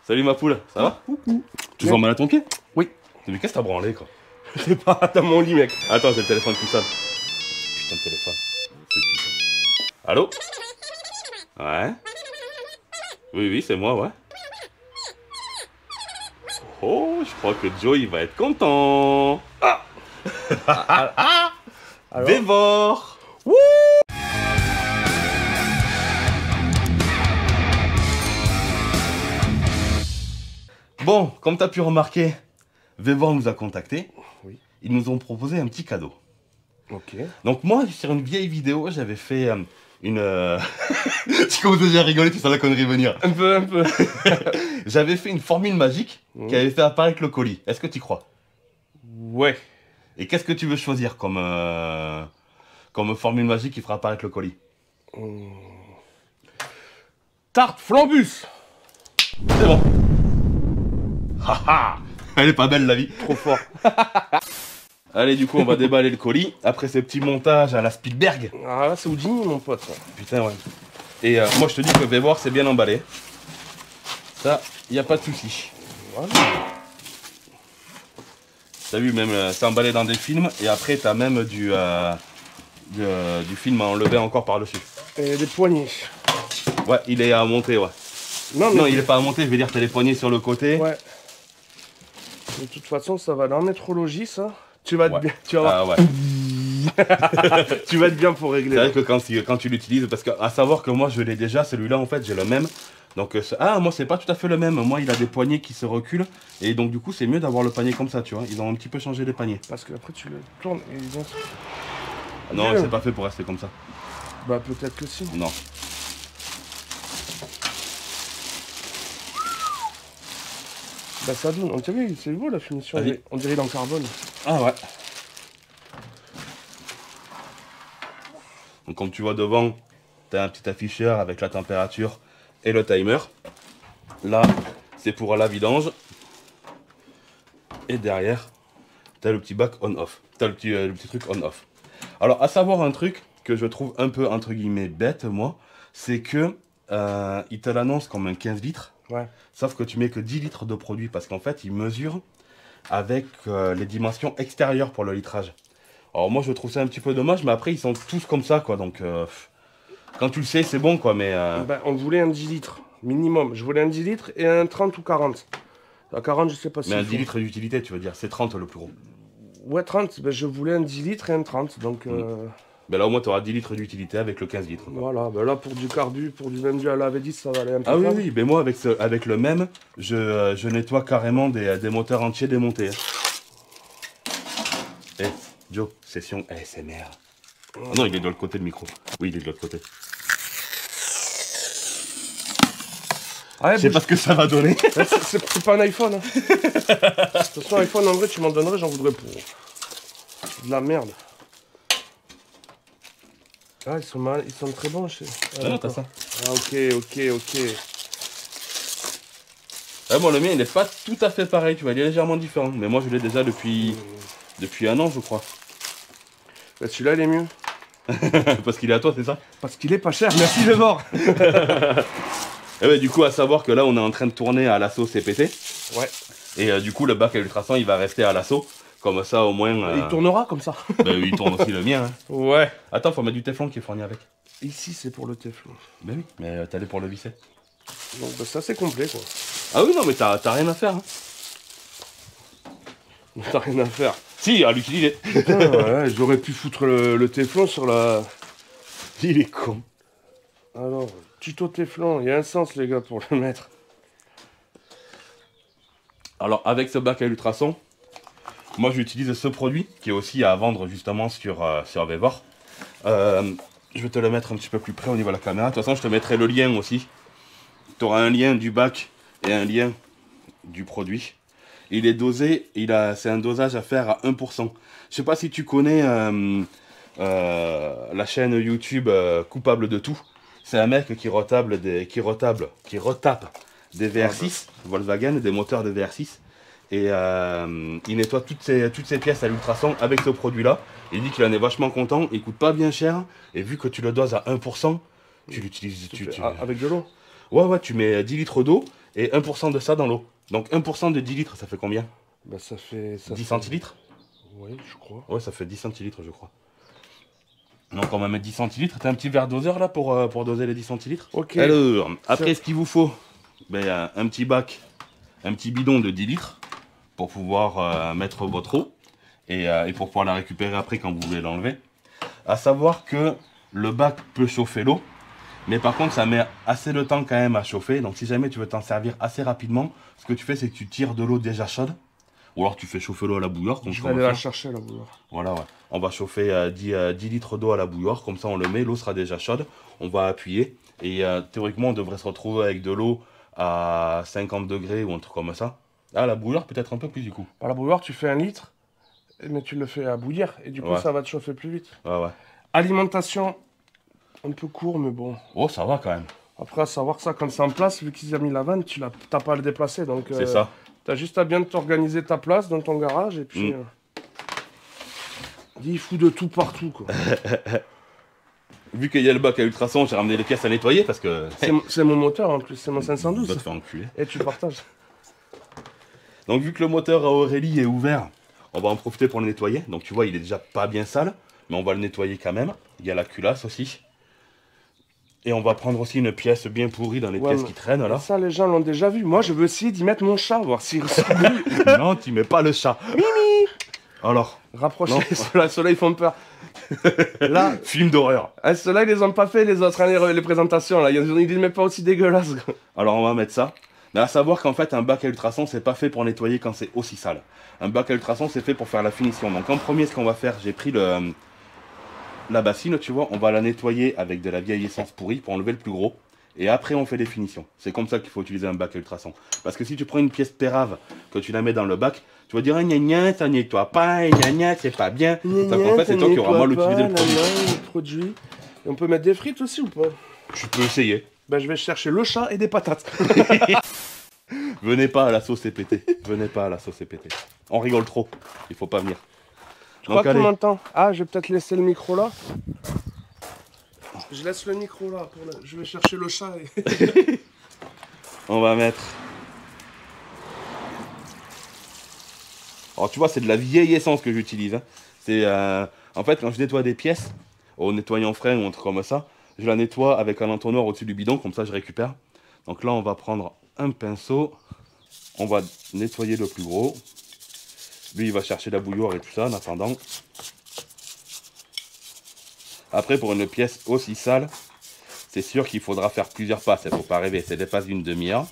Salut ma poule, ça va? Coucou. Tu joues mal à ton pied? Oui. Mais qu'est-ce que t'as branlé quoi? Je sais pas, dans mon lit mec. Attends, j'ai le téléphone qui sonne. Putain de téléphone. C'est qui ça? Allô? Ouais? Oui, c'est moi, ouais. Oh, je crois que Joe il va être content. Ah! Alors Dévore! Wouh! Bon, comme t'as pu remarquer, Vévor nous a contactés. Oui. Ils nous ont proposé un petit cadeau. Ok. Donc moi, sur une vieille vidéo, j'avais fait une... Tu commences déjà à rigoler, tu sens la connerie venir. Un peu. J'avais fait une formule magique qui avait fait apparaître le colis. Est-ce que tu crois? Ouais. Et qu'est-ce que tu veux choisir comme formule magique qui fera apparaître le colis? Tarte flambus. C'est bon. Haha. Elle est pas belle la vie. Trop fort. Allez, du coup, on va déballer le colis. Après ces petits montages à la Spielberg. Ah là c'est Houdini mon pote. Putain, ouais. Et moi, je te dis que Vévor, c'est bien emballé. Ça, y a pas de souci. Voilà. T'as vu, même, c'est emballé dans des films. Et après, t'as même du film à enlever encore par-dessus. Et des poignées. Ouais, il est à monter, ouais. Non, il est pas à monter, je vais dire, t'as les poignées sur le côté. Ouais. De toute façon, ça va dans la métrologie, ça. Tu vas être Ouais. bien. Tu vas voir. Ah ouais. Tu vas être bien pour C'est régler. vrai que quand tu l'utilises, parce que à savoir que moi je l'ai déjà, celui-là en fait j'ai le même. Donc moi c'est pas tout à fait le même, moi il a des poignées qui se reculent et donc du coup c'est mieux d'avoir le panier comme ça, tu vois. Ils ont un petit peu changé les paniers. Parce que après tu le tournes et ils vont. Non, Bien. c'est pas fait pour rester comme ça. Bah peut-être que si. Non. Bah ça donne. On dirait, c'est beau la finition. Vas-y. On dirait dans le carbone. Ah ouais. Donc comme tu vois devant, t'as un petit afficheur avec la température et le timer. Là, c'est pour la vidange. Et derrière, t'as le petit bac on-off. T'as le petit truc on-off. Alors, à savoir un truc que je trouve un peu, entre guillemets, bête, moi, c'est que il te l'annonce comme un 15 litres. Ouais. Sauf que tu mets que 10 litres de produit parce qu'en fait, il mesure avec les dimensions extérieures pour le litrage. Alors moi, je trouve ça un petit peu dommage, mais après, ils sont tous comme ça, quoi. Donc, quand tu le sais, c'est bon, quoi, mais... Bah, on voulait un 10 litres, minimum. Je voulais un 10 litres et un 30 ou 40. À 40, je sais pas si. Mais un 10 litres d'utilité, tu veux dire. C'est 30 le plus gros. Ouais, 30. Bah, je voulais un 10 litres et un 30. Donc, Ben là, au moins, tu auras 10 litres d'utilité avec le 15 litres. Quoi. voilà. Bah, là, pour du carbu, pour du même du à la V10, ça va aller un peu. Ah oui, oui, mais moi, avec le même, je nettoie carrément des moteurs entiers démontés. Eh, Joe, session ASMR. Ah non, il est de l'autre côté, le micro. Oui, il est de l'autre côté. Ouais, Je sais pas ce que ça va donner. c'est pas un iPhone. Hein. De toute façon, iPhone, en vrai, tu m'en donnerais, j'en voudrais pour. De la merde. Ah, ils sont très bons, je sais. Ah non, t'as ça. Ah, ok. Ah bon, le mien, il est pas tout à fait pareil, tu vois, il est légèrement différent. Mais moi, je l'ai déjà depuis un an, je crois. Bah, celui-là, il est mieux. Parce qu'il est à toi, c'est ça? Parce qu'il est pas cher, merci de voir. Et ouais, du coup, à savoir que là, on est en train de tourner à l'assaut CPT. Ouais. Et du coup, le bac à ultrasons, il va rester à l'assaut. Comme ça, au moins... Il tournera comme ça. Ben, il tourne aussi le mien. Hein. Ouais. Attends, faut mettre du téflon qui est fourni avec. Ici, c'est pour le téflon. Ben oui, mais t'allais pour le visser. Donc, bah, ça, c'est complet, quoi. Ah oui, non, mais t'as rien à faire. Hein. T'as rien à faire. Si, à l'utiliser. Putain, ouais, j'aurais pu foutre le téflon sur la... Il est con. Alors, tuto téflon, il y a un sens, les gars, pour le mettre. Alors, avec ce bac à ultrasons, moi, j'utilise ce produit qui est aussi à vendre justement sur Vévor. Je vais te le mettre un petit peu plus près au niveau de la caméra. De toute façon, je te mettrai le lien aussi. Tu auras un lien du bac et un lien du produit. Il est dosé, c'est un dosage à faire à 1%. Je sais pas si tu connais la chaîne YouTube Coupable de tout. C'est un mec qui retape des VR6 Volkswagen, des moteurs de VR6. Et il nettoie toutes ces pièces à l'ultrason avec ce produit-là. Il dit qu'il en est vachement content, il coûte pas bien cher. Et vu que tu le doses à 1%, tu l'utilises... Avec de l'eau. Ouais, tu mets 10 litres d'eau et 1% de ça dans l'eau. Donc 1% de 10 litres, ça fait combien? Bah ça fait... 10 centilitres? Oui, je crois. Ouais, ça fait 10 centilitres, je crois. Donc on va mettre 10 centilitres. T'as un petit verre doseur là pour doser les 10 centilitres? Ok. Alors, après ce qu'il vous faut, ben, un petit bac, un petit bidon de 10 litres pour pouvoir mettre votre eau et pour pouvoir la récupérer après quand vous voulez l'enlever. À savoir que le bac peut chauffer l'eau, mais par contre ça met assez de temps quand même à chauffer. Donc si jamais tu veux t'en servir assez rapidement, ce que tu fais c'est que tu tires de l'eau déjà chaude. Ou alors tu fais chauffer l'eau à la bouilloire. Comme je vais aller la chercher la bouilloire. Voilà, ouais. On va chauffer 10 litres d'eau à la bouilloire. Comme ça on le met, l'eau sera déjà chaude. On va appuyer. Et théoriquement on devrait se retrouver avec de l'eau à 50 degrés ou un truc comme ça. Ah, la bouilloire peut-être un peu plus du coup. Par la bouilloire tu fais 1 litre, mais tu le fais à bouillir. Et du coup ça va te chauffer plus vite. Ouais, ouais. Alimentation, un peu court mais bon. Oh, ça va quand même. Après à savoir que ça quand c'est en place, vu qu'ils ont mis la vanne, tu n'as pas à le déplacer. Donc c'est ça. tu as juste à bien t'organiser ta place dans ton garage et puis... il fout de tout partout quoi. Vu qu'il y a le bac à ultrasons, j'ai ramené les pièces à nettoyer parce que... C'est mon moteur en plus, c'est mon 512. Va te faire enculer. Et tu partages. Donc vu que le moteur à Aurélie est ouvert, on va en profiter pour le nettoyer. Donc tu vois, il est déjà pas bien sale, mais on va le nettoyer quand même. Il y a la culasse aussi. Et on va prendre aussi une pièce bien pourrie dans les pièces qui traînent là. Ça, les gens l'ont déjà vu. Moi, je veux essayer d'y mettre mon chat, voir s'il ressemble. Non, tu mets pas le chat. Mimi. Alors. Rapprochez, ceux-là, ils font peur. Là, film d'horreur. Ceux-là, ils les ont pas fait, les autres, hein, les présentations. Là. Ils les mettent pas aussi dégueulasses. Alors, on va mettre ça. Mais à savoir qu'en fait, un bac à ultrasons, c'est pas fait pour nettoyer quand c'est aussi sale. Un bac à ultrasons, c'est fait pour faire la finition. Donc, en premier, ce qu'on va faire, j'ai pris la bassine, tu vois, on va la nettoyer avec de la vieille essence pourrie pour enlever le plus gros. Et après, on fait des finitions. C'est comme ça qu'il faut utiliser un bac à ultrasons. Parce que si tu prends une pièce pérave, que tu la mets dans le bac, tu vas dire, gna gna, ça nettoie pas, gna gna, c'est pas bien. Donc en fait, c'est toi qui auras mal utilisé le produit. Et on peut mettre des frites aussi ou pas? Tu peux essayer. Ben, je vais chercher le chat et des patates. Venez pas à la sauce épétée. Venez pas à la sauce épétée. On rigole trop. Il faut pas venir. Je crois qu'on m'entend. Ah, je vais peut-être laisser le micro là. Je laisse le micro là. Je vais chercher le chat. Et... on va mettre... Alors tu vois, c'est de la vieille essence que j'utilise. Hein. C'est en fait, quand je nettoie des pièces, au nettoyant frein ou un truc comme ça, je la nettoie avec un entonnoir au-dessus du bidon, comme ça je récupère. Donc là, on va prendre un pinceau. On va nettoyer le plus gros. Lui, il va chercher la bouilloire et tout ça en attendant. Après, pour une pièce aussi sale, c'est sûr qu'il faudra faire plusieurs passes. Il ne faut pas rêver, c'est des passes d'une demi-heure.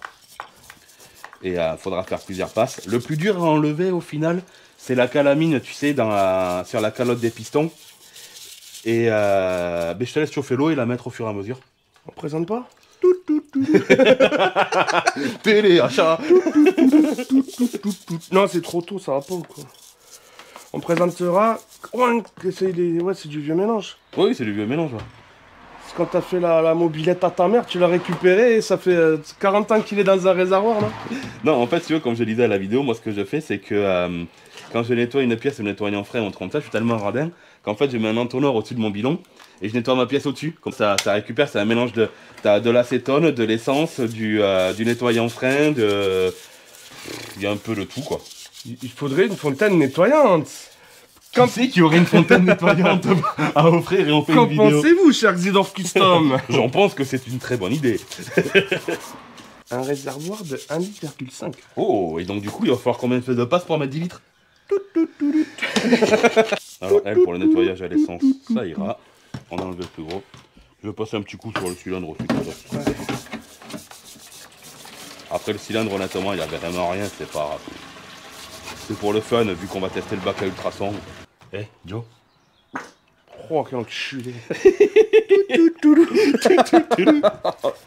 Et il faudra faire plusieurs passes. Le plus dur à enlever au final, c'est la calamine, tu sais, sur la calotte des pistons. Et je te laisse chauffer l'eau et la mettre au fur et à mesure. On présente pas? Téléachat. Non, c'est trop tôt, ça va pas ou quoi? On présentera... Ouais, c'est du vieux mélange. Oui, c'est du vieux mélange. Ouais. Quand t'as fait la mobilette à ta mère, tu l'as récupéré et ça fait 40 ans qu'il est dans un réservoir, là. Non, en fait, tu vois, comme je disais à la vidéo, moi, ce que je fais, c'est que quand je nettoie une pièce, je nettoie en frein, on trompe ça, je suis tellement radin qu'en fait, je mets un entonnoir au-dessus de mon bidon et je nettoie ma pièce au-dessus. Comme ça, ça récupère, c'est un mélange de l'acétone, de l'essence, du nettoyant frein, il y a un peu de tout, quoi. Il faudrait une fontaine nettoyante. Quand c'est qu'il y aurait une fontaine nettoyante à offrir et on fait une vidéo. Qu'en pensez-vous, cher Xidorf Custom? J'en pense que c'est une très bonne idée. Un réservoir de 1,5 litre. Oh, et donc du coup, il va falloir combien de passes pour mettre 10 litres? Alors, elle, pour le nettoyage à l'essence, ça ira. On enlève le plus gros. Je vais passer un petit coup sur le cylindre aussi. Après, le cylindre, honnêtement, il n'y avait vraiment rien, c'est pas grave. C'est pour le fun, vu qu'on va tester le bac à ultrasons. Eh, Joe. Oh, quel enculé.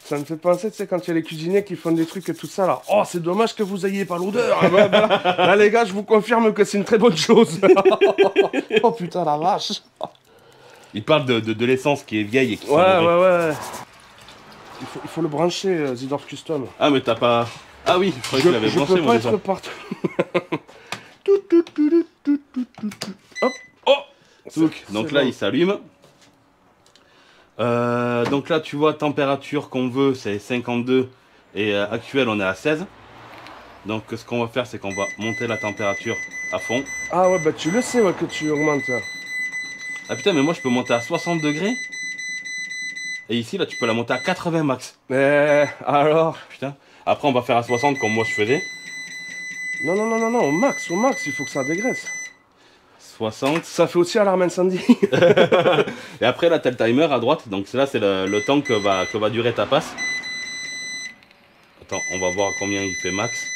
Ça me fait penser, tu sais, quand il y a les cuisiniers qui font des trucs et tout ça, là. Oh, c'est dommage que vous ayez pas l'odeur. Là, les gars, je vous confirme que c'est une très bonne chose. Oh, putain, la vache. Il parle de l'essence qui est vieille et qui ouais. Il faut le brancher, Xidorf Custom. Ah, mais t'as pas... Ah oui, je croyais que tu l'avais branché, moi, déjà. Je peux pas être partout. Hop. Oh. Donc là, il s'allume. Donc là, tu vois, température qu'on veut, c'est 52 Et actuel, on est à 16. Donc ce qu'on va faire, c'est qu'on va monter la température à fond. Ah ouais, bah tu le sais ouais, que tu augmentes. Là. Ah putain, mais moi je peux monter à 60 degrés. Et ici, là, tu peux la monter à 80 max. Mais alors? Putain. Après, on va faire à 60 comme moi je faisais. Non, non, non, non, non, au max, il faut que ça dégraisse. 60. Ça fait aussi alarme incendie. Et après, là, t'as le timer à droite. Donc là, c'est le temps que va durer ta passe. Attends, on va voir combien il fait max.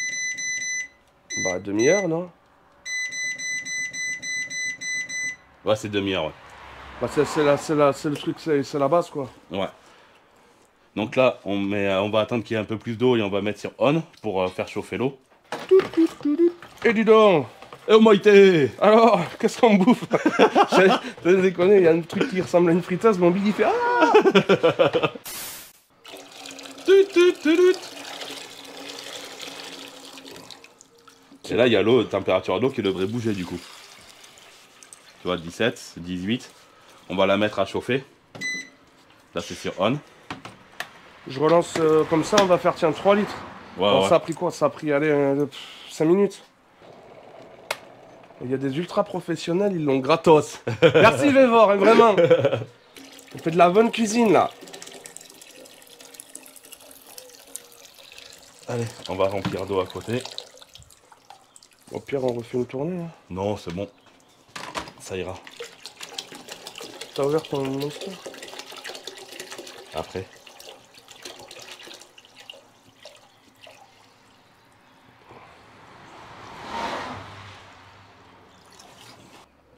Bah, demi-heure, non? Ouais, c'est demi-heure, ouais. Bah, c'est le truc, c'est la base, quoi. Ouais. Donc là, on va attendre qu'il y ait un peu plus d'eau et on va mettre sur on pour faire chauffer l'eau. Et dis donc! Eh oh, Maïté! Alors, qu'est-ce qu'on bouffe? T'as déconné, il y a un truc qui ressemble à une friteuse, mon big il fait ah! Et là, il y a l'eau, température d'eau qui devrait bouger du coup. Tu vois, 17, 18. On va la mettre à chauffer. Là, c'est sur on. Je relance comme ça, on va faire, tiens, 3 litres. Ouais, Alors, ouais. ça a pris quoi? Ça a pris, allez, 5 minutes. Il y a des ultra professionnels, ils l'ont gratos. Merci Vévor, hein, vraiment. On fait de la bonne cuisine là. Allez, on va remplir d'eau à côté. Au pire, on refait une tournée. Hein. Non, c'est bon. Ça ira. T'as ouvert ton monster? Après.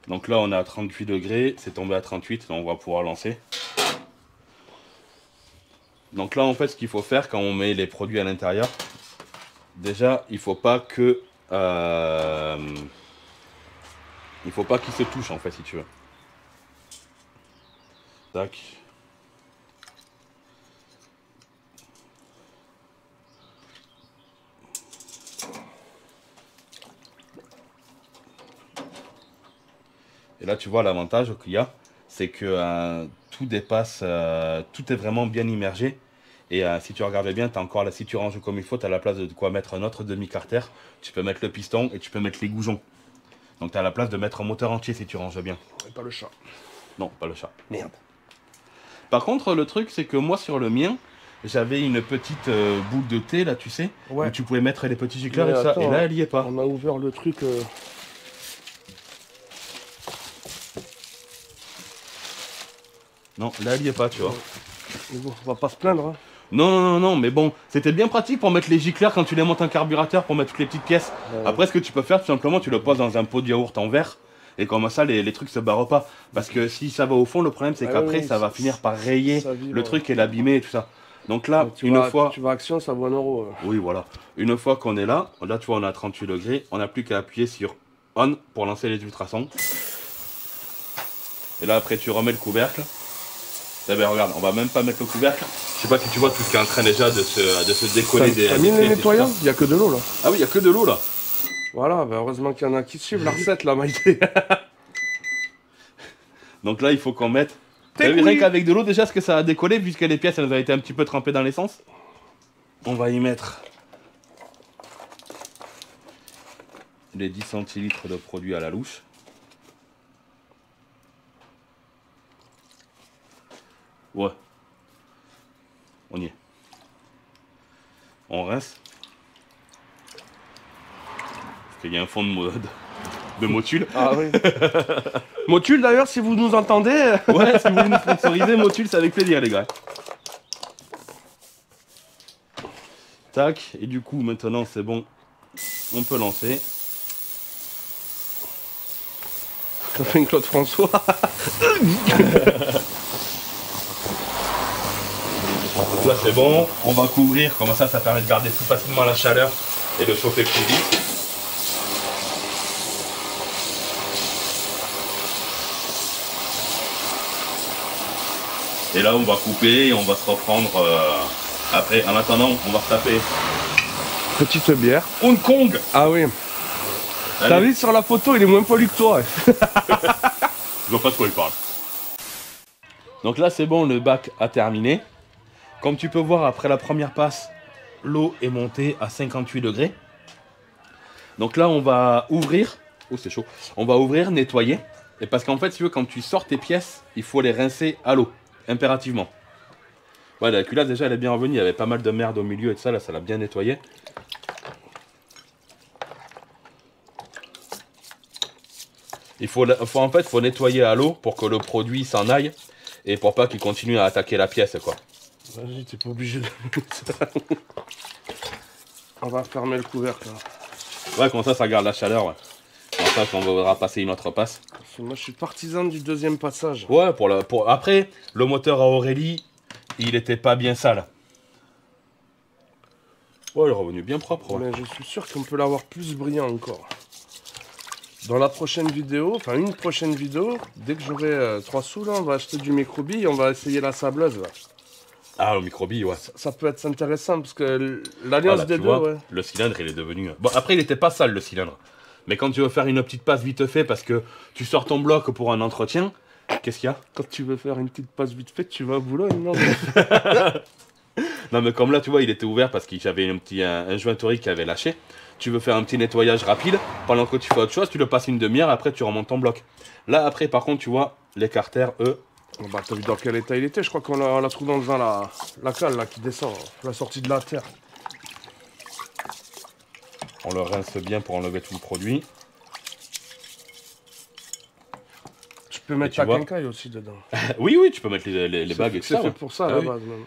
Donc là, on est à 38 degrés. C'est tombé à 38, donc on va pouvoir lancer. Donc là, en fait, ce qu'il faut faire quand on met les produits à l'intérieur, déjà, il faut pas que... il faut pas qu'ils se touchent, en fait, si tu veux. Tac. Et là, tu vois, l'avantage qu'il y a, c'est que tout dépasse, tout est vraiment bien immergé. Et si tu regardes bien, si tu ranges comme il faut, tu as la place de quoi mettre un autre demi-carter. Tu peux mettre le piston et tu peux mettre les goujons. Donc tu as la place de mettre un moteur entier si tu ranges bien. Et pas le chat. Non, pas le chat. Merde. Par contre, le truc, c'est que moi, sur le mien, j'avais une petite boule de thé, là, tu sais, ouais. Où tu pouvais mettre les petits gicleurs et Mais tout ça. attends, Et là, elle y est pas. On a ouvert le truc... Non, là, elle y est pas, tu vois. Mais bon, on va pas se plaindre. Hein. Non, non, non, non, mais bon, c'était bien pratique pour mettre les gicleurs quand tu les montes un carburateur pour mettre toutes les petites pièces. Après, ce que tu peux faire, tout simplement, tu le poses dans un pot de yaourt en verre. Et comme ça, les trucs se barrent pas. Parce que si ça va au fond, le problème, c'est qu'après, oui, ça va finir par rayer le truc et l'abîmer et tout ça. Donc là, tu vas fois... à Action, ça vaut 1 euro. Oui, voilà. Une fois qu'on est là, tu vois, on est à 38 degrés. On n'a plus qu'à appuyer sur on pour lancer les ultrasons. Et là, après, tu remets le couvercle. Eh ben, regarde, on va même pas mettre le couvercle. Je sais pas si tu vois tout ce qui est en train déjà de se décoller des... T'as mis les nettoyants? Il n'y a que de l'eau là. Ah oui, il n'y a que de l'eau là. Voilà, bah heureusement qu'il y en a qui suivent la recette là, Maïté. Donc là, il faut qu'on mette... Rien qu'avec de l'eau, déjà, ce que ça a décollé, puisque les pièces, elles ont été un petit peu trempées dans l'essence. On va y mettre les 10 centilitres de produit à la louche. Ouais. On y est. On rince. Parce qu'il y a un fond de Motul. Ah oui. Motul d'ailleurs, si vous nous entendez. Ouais, si vous voulez nous sponsoriser, Motul, c'est avec plaisir, les gars. Tac, et du coup, maintenant, c'est bon. On peut lancer. Ça fait une Claude François. Donc là, c'est bon. On va couvrir, comme ça permet de garder plus facilement la chaleur et de chauffer plus vite. Et là, on va couper et on va se reprendre après. En attendant, on va se taper. Petite bière. Hong Kong. Ah oui. T'as vu sur la photo, il est moins poli que toi. Je vois pas de quoi il parle. Donc là, c'est bon, le bac a terminé. Comme tu peux voir, après la première passe, l'eau est montée à 58 degrés. Donc là, on va ouvrir. Oh, c'est chaud. On va ouvrir, nettoyer. Et parce qu'en fait, si tu veux, quand tu sors tes pièces, il faut les rincer à l'eau, impérativement. Ouais, la culasse, déjà, elle est bien revenue. Il y avait pas mal de merde au milieu et tout ça. Là, ça l'a bien nettoyé. En fait, faut nettoyer à l'eau pour que le produit s'en aille et pour pas qu'il continue à attaquer la pièce, quoi. Vas-y, t'es pas obligé de mettre ça. On va fermer le couvercle. Là. Ouais, comme ça garde la chaleur. Ouais. Comme ça, on va passer une autre passe. Moi, je suis partisan du deuxième passage. Ouais, après, le moteur à Aurélie, il était pas bien sale. Ouais, il est revenu bien propre. Ouais. Mais je suis sûr qu'on peut l'avoir plus brillant encore. Dans la prochaine vidéo, enfin une prochaine vidéo, dès que j'aurai 3 sous, là, on va acheter du microbille et on va essayer la sableuse. Là. Ah, le microbille, ouais. Ça peut être intéressant parce que l'alliance des deux, ouais. Le cylindre, il est devenu... Bon, après, il était pas sale, le cylindre. Mais quand tu veux faire une petite passe vite fait parce que tu sors ton bloc pour un entretien, qu'est-ce qu'il y a? Quand tu veux faire une petite passe vite fait, tu vas à Boulogne, non? Non, mais comme là, tu vois, il était ouvert parce qu'il y avait un jointerie qui avait lâché. Tu veux faire un petit nettoyage rapide, pendant que tu fais autre chose, tu le passes une demi-heure, après tu remontes ton bloc. Là, après, par contre, tu vois, les carters, eux... Oh bah, t'as vu dans quel état il était? Je crois qu'on l'a trouvé en faisant la cale là, qui descend, la sortie de la terre. On le rince bien pour enlever tout le produit. Tu peux mettre ta quincaille aussi dedans. Oui, oui, tu peux mettre les bagues et tout ça. C'est fait pour ça, à la base, même.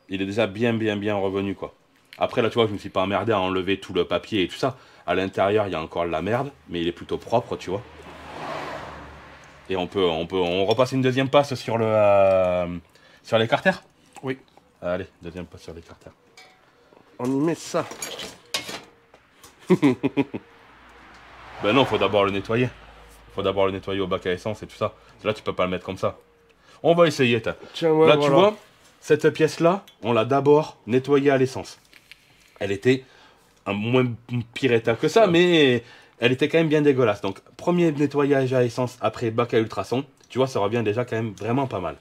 Il est déjà bien revenu, quoi. Après, là, tu vois, je me suis pas emmerdé à enlever tout le papier et tout ça. À l'intérieur, il y a encore de la merde, mais il est plutôt propre, tu vois. Et on repasse une deuxième passe sur sur les carters. Oui. Allez, deuxième passe sur les carters. On y met ça. Ben non, faut d'abord le nettoyer. Faut d'abord le nettoyer au bac à essence et tout ça. Là, tu peux pas le mettre comme ça. On va essayer, Tiens, ouais, là, voilà. Tu vois, cette pièce-là, on l'a d'abord nettoyée à l'essence. Elle était un moins pire état que ça, mais elle était quand même bien dégueulasse. Donc, premier nettoyage à essence après bac à ultrasons. Tu vois, ça revient déjà quand même vraiment pas mal.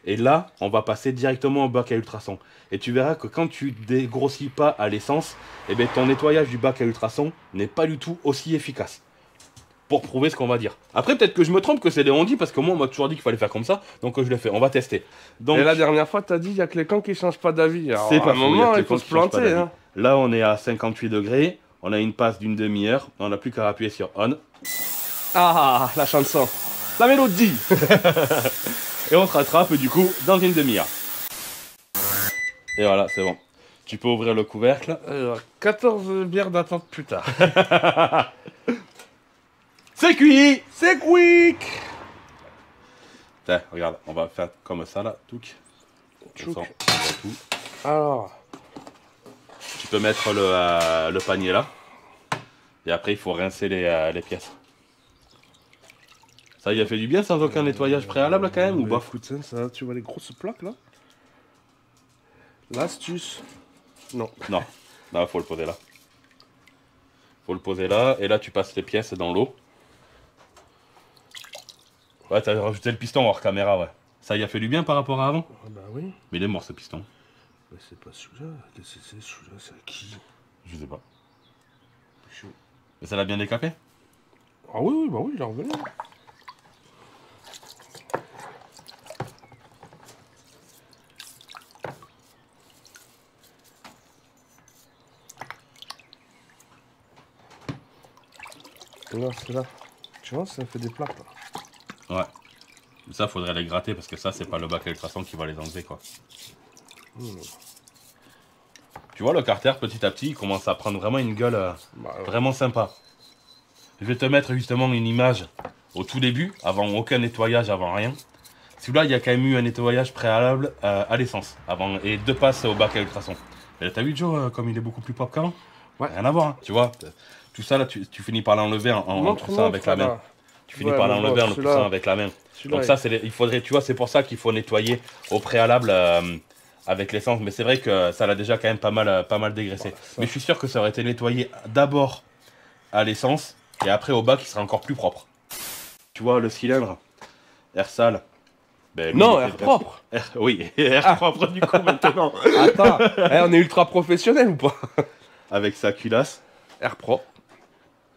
Et là, on va passer directement au bac à ultrasons. Et tu verras que quand tu dégrossis pas à l'essence, eh bien, ton nettoyage du bac à ultrasons n'est pas du tout aussi efficace. Pour prouver ce qu'on va dire. Après, peut-être que je me trompe, que c'est des on-dit, parce que moi, on m'a toujours dit qu'il fallait faire comme ça. Donc, je l'ai fait. On va tester. Donc, et la dernière fois, tu as dit qu'il n'y a que les camps qui ne changent pas d'avis. C'est pas à un moment, il faut se planter. Hein. Là, on est à 58 degrés. On a une passe d'une demi-heure. On n'a plus qu'à appuyer sur on. Ah, la chanson. La mélodie. Et on se rattrape, du coup, dans une demi-heure. Et voilà, c'est bon. Tu peux ouvrir le couvercle. 14 bières d'attente plus tard. C'est cuit! C'est quick! Tiens, regarde, on va faire comme ça là, touc. Tout. Alors. Tu peux mettre le panier là. Et après, il faut rincer les pièces. Ça y a fait du bien sans aucun nettoyage préalable quand même ou bof? Écoute, ça, tu vois les grosses plaques là? L'astuce. Non. Non, là, faut le poser là. Faut le poser là, et là, tu passes les pièces dans l'eau. Ouais, t'as rajouté le piston hors caméra, ouais. Ça y a fait du bien par rapport à avant? Ah bah oui. Mais il est mort ce piston. Mais c'est pas celui-là. Qu'est-ce que c'est celui-là? C'est qui? Je sais pas. Mais ça l'a bien décapé? Ah oui, oui, bah oui, il est revenu. Là, c'est là. Tu vois, ça fait des plaques là. Ouais. Mais ça, faudrait les gratter parce que ça, c'est pas le bac à ultrasons qui va les enlever, quoi. Tu vois, le carter, petit à petit, il commence à prendre vraiment une gueule vraiment sympa. Je vais te mettre justement une image au tout début, avant aucun nettoyage, avant rien. Celui-là, il y a quand même eu un nettoyage préalable à l'essence, avant et 2 passes au bac à ultrasons. Mais là, t'as vu, Joe, comme il est beaucoup plus propre qu'avant? Ouais. Rien à voir, hein, tu vois. Tout ça, là, tu finis par l'enlever en poussant avec la main. Tu finis par l'enlever en le poussant avec la main. Donc ça, il faudrait, tu vois, c'est pour ça qu'il faut nettoyer au préalable avec l'essence. Mais c'est vrai que ça l'a déjà quand même pas mal dégraissé. Ouais, mais je suis sûr que ça aurait été nettoyé d'abord à l'essence et après au bac, il sera encore plus propre. Tu vois, le cylindre, air sale, Ben, lui, Non, il air était propre. Oui, air propre du coup maintenant. Attends, on est ultra professionnel ou pas? Avec sa culasse. Air propre.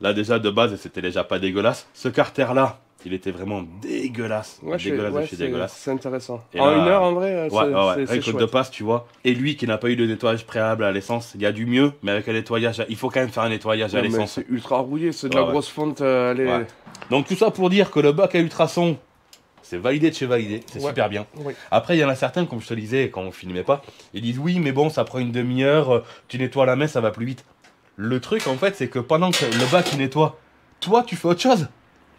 Là déjà de base c'était déjà pas dégueulasse. Ce Carter là, il était vraiment dégueulasse. Ouais, Dégueulasse de chez dégueulasse. c'est intéressant. Et En là, 1 heure, en vrai, Ouais, ouais, ouais. c'est Avec chouette. de passe, tu vois. Et lui qui n'a pas eu de nettoyage préalable à l'essence, il y a du mieux, mais avec un nettoyage, il faut quand même faire un nettoyage à Non, mais l'essence. c'est ultra rouillé, c'est de Ouais, la ouais. grosse fonte. Ouais. Donc tout ça pour dire que le bac à ultrasons, c'est validé de chez validé, c'est Ouais. super bien. Oui. Après, il y en a certains, comme je te le disais quand on filmait pas, ils disent oui, mais bon, ça prend une demi-heure, tu nettoies la main, ça va plus vite. Le truc en fait, c'est que pendant que le bac il nettoie, toi tu fais autre chose.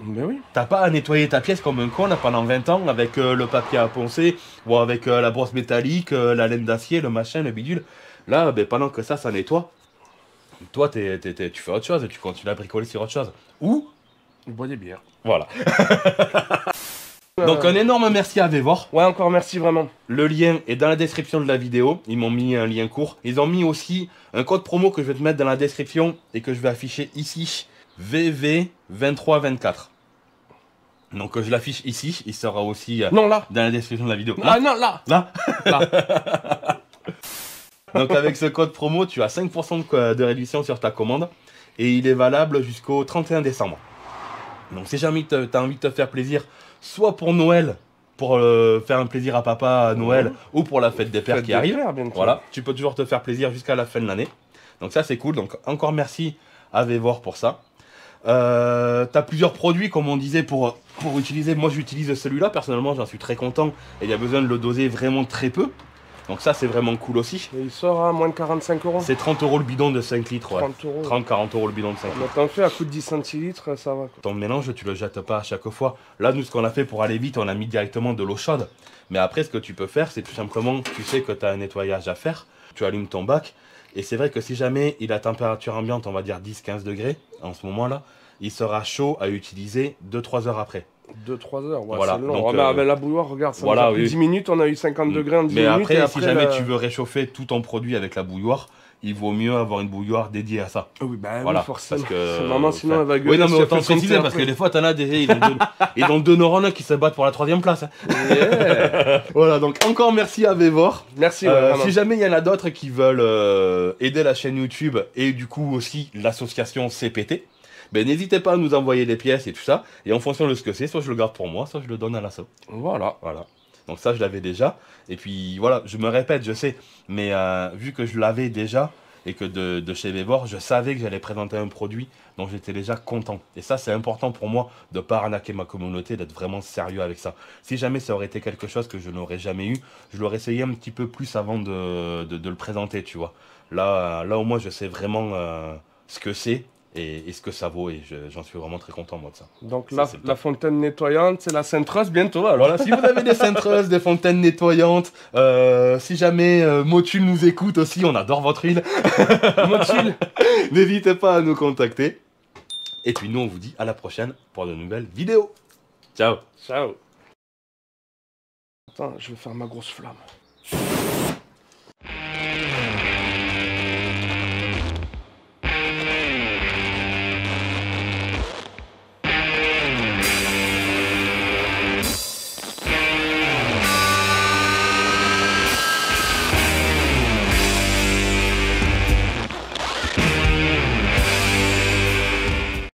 Mais oui. T'as pas à nettoyer ta pièce comme un con là pendant 20 ans avec le papier à poncer ou avec la brosse métallique, la laine d'acier, le machin, le bidule. Là, ben, pendant que ça nettoie, toi tu fais autre chose et tu continues à bricoler sur autre chose. Ou, Bois des bières. voilà. Donc un énorme merci à Vévor. Ouais, encore merci vraiment. Le lien est dans la description de la vidéo. Ils m'ont mis un lien court. Ils ont mis aussi un code promo que je vais te mettre dans la description et que je vais afficher ici. VV2324. Donc je l'affiche ici. Il sera aussi Non, là. dans la description de la vidéo. Ah non, là. Là. Là. Donc avec ce code promo, tu as 5% de réduction sur ta commande. Et il est valable jusqu'au 31 décembre. Donc si jamais tu as envie de te faire plaisir, soit pour Noël, pour faire un plaisir à papa à Noël, ou pour la fête des pères qui arrive, voilà, tu peux toujours te faire plaisir jusqu'à la fin de l'année. Donc ça c'est cool, donc encore merci à Vévor pour ça. Tu as plusieurs produits comme on disait pour utiliser, moi j'utilise celui-là, personnellement j'en suis très content, et il y a besoin de le doser vraiment très peu. Donc ça c'est vraiment cool aussi. Et il sort à moins de 45 €. C'est 30 € le bidon de 5 litres, ouais. 30 €. 30-40 € le bidon de 5 litres. Mais t'en fais à coup de 10 centilitres, ça va. Quoi. Ton mélange, tu le jettes pas à chaque fois. Là, nous, ce qu'on a fait pour aller vite, on a mis directement de l'eau chaude. Mais après, ce que tu peux faire, c'est tout simplement, tu sais que tu as un nettoyage à faire, tu allumes ton bac. Et c'est vrai que si jamais il a température ambiante, on va dire 10-15 degrés, en ce moment-là, il sera chaud à utiliser 2-3 heures après. 2-3 heures, ouais, Voilà, c'est long. donc, Ouais, mais avec la bouilloire, regarde, ça voilà, nous a pris oui. 10 minutes, on a eu 50 degrés en 10 Mais minutes. après, et si jamais là... tu veux réchauffer tout ton produit avec la bouilloire, il vaut mieux avoir une bouilloire dédiée à ça. Oui, bah Voilà, oui, forcément. parce que, Maman, sinon, elle va gueuler. oui, non, mais si elle autant fait son préciser, thé parce que après. des fois, t'en as des, ils ont deux neurones qui se battent pour la 3e place. Hein. Yeah. Voilà, donc encore merci à Vévor. Merci, ouais, vraiment. Si jamais il y en a d'autres qui veulent aider la chaîne YouTube et du coup aussi l'association CPT, ben n'hésitez pas à nous envoyer des pièces et tout ça. Et en fonction de ce que c'est, soit je le garde pour moi, soit je le donne à l'asso. Voilà. Voilà. Donc ça, je l'avais déjà. Et puis voilà, je me répète, je sais. Mais vu que je l'avais déjà et que de chez Vévor, je savais que j'allais présenter un produit dont j'étais déjà content. Et ça, c'est important pour moi de ne pas arnaquer ma communauté, d'être vraiment sérieux avec ça. Si jamais ça aurait été quelque chose que je n'aurais jamais eu, je l'aurais essayé un petit peu plus avant de le présenter, tu vois. Là au moins, je sais vraiment ce que c'est. Et ce que ça vaut, et j'en suis vraiment très content moi de ça. Donc Ça, là, c'est le la top. fontaine nettoyante, c'est la Sainte-Rose bientôt. Alors. Voilà, si vous avez des cintreuses, des fontaines nettoyantes, si jamais Motul nous écoute aussi, on adore votre huile. Motul. N'hésitez pas à nous contacter. Et puis nous, on vous dit à la prochaine pour de nouvelles vidéos. Ciao. Ciao. Attends, je vais faire ma grosse flamme.